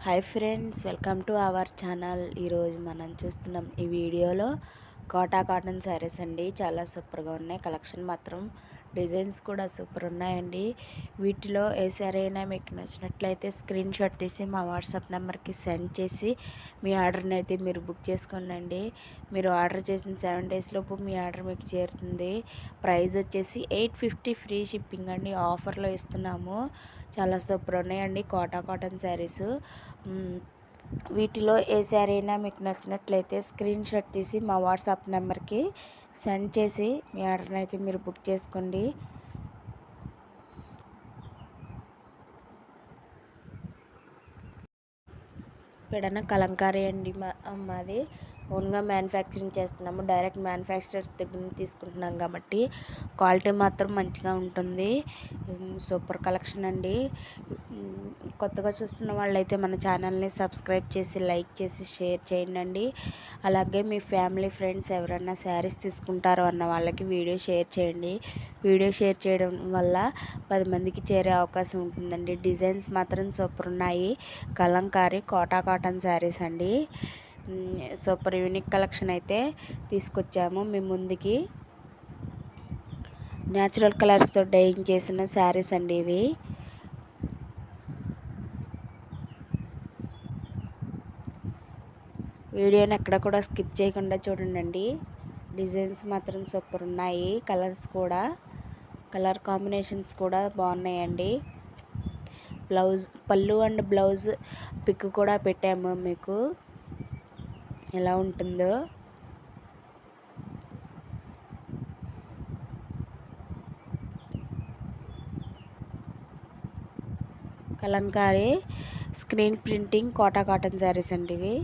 Hi friends, welcome to our channel. ఈరోజు మనం చూస్తున్నాం ఈ వీడియోలో కోటా కాటన్ శారీస్ అండి. చాలా సూపర్గా ఉన్నాయి. కలెక్షన్ మాత్రం డిజైన్స్ కూడా సూపర్ ఉన్నాయండి. వీటిలో ఏ శారీ అయినా మీకు నచ్చినట్లయితే స్క్రీన్ షాట్ తీసి మా వాట్సాప్ నెంబర్కి సెండ్ చేసి మీ ఆర్డర్ని అయితే మీరు బుక్ చేసుకోండి. మీరు ఆర్డర్ చేసిన 7 days లోపు మీ ఆర్డర్ మీకు చేరుతుంది. ప్రైస్ వచ్చేసి 850 ఫ్రీ షిప్పింగ్ అండి. ఆఫర్లో ఇస్తున్నాము. చాలా సూపర్ ఉన్నాయండి కోటా కాటన్ శారీస్. వీటిలో ఏ శారీ అయినా మీకు నచ్చినట్లయితే స్క్రీన్ షాట్ తీసి మా వాట్సాప్ నెంబర్కి సెండ్ చేసి మీ ఆర్డర్ని అయితే మీరు బుక్ చేసుకోండి. పెడన కలంకారీ అండి. మాది ఓన్గా మ్యానుఫ్యాక్చరింగ్ చేస్తున్నాము. డైరెక్ట్ మ్యానుఫ్యాక్చరర్ దగ్గర తీసుకుంటున్నాం కాబట్టి క్వాలిటీ మాత్రం మంచిగా ఉంటుంది. సూపర్ కలెక్షన్ అండి. కొత్తగా చూస్తున్న వాళ్ళైతే మన ఛానల్ని సబ్స్క్రైబ్ చేసి లైక్ చేసి షేర్ చేయండి. అలాగే మీ ఫ్యామిలీ ఫ్రెండ్స్ ఎవరైనా శారీస్ తీసుకుంటారో అన్న వాళ్ళకి వీడియో షేర్ చేయండి. వీడియో షేర్ చేయడం వల్ల 10 మందికి చేరే అవకాశం ఉంటుందండి. డిజైన్స్ మాత్రం సూపర్ ఉన్నాయి. కలంకారీ కోటా కాటన్ శారీస్ అండి. సూపర్ యూనిక్ కలెక్షన్ అయితే తీసుకొచ్చాము మీ ముందుకి. న్యాచురల్ కలర్స్తో డైయింగ్ చేసిన శారీస్ అండి ఇవి. వీడియోని ఎక్కడ కూడా స్కిప్ చేయకుండా చూడండి. డిజైన్స్ మాత్రం సూపర్ ఉన్నాయి. కలర్స్ కూడా కలర్ కాంబినేషన్స్ కూడా బాగున్నాయండి. పళ్ళు అండ్ బ్లౌజ్ పిక్ కూడా పెట్టాము మీకు ఎలా ఉంటుందో. Kalamkari screen printing Kota cotton saris అండి ఇవి.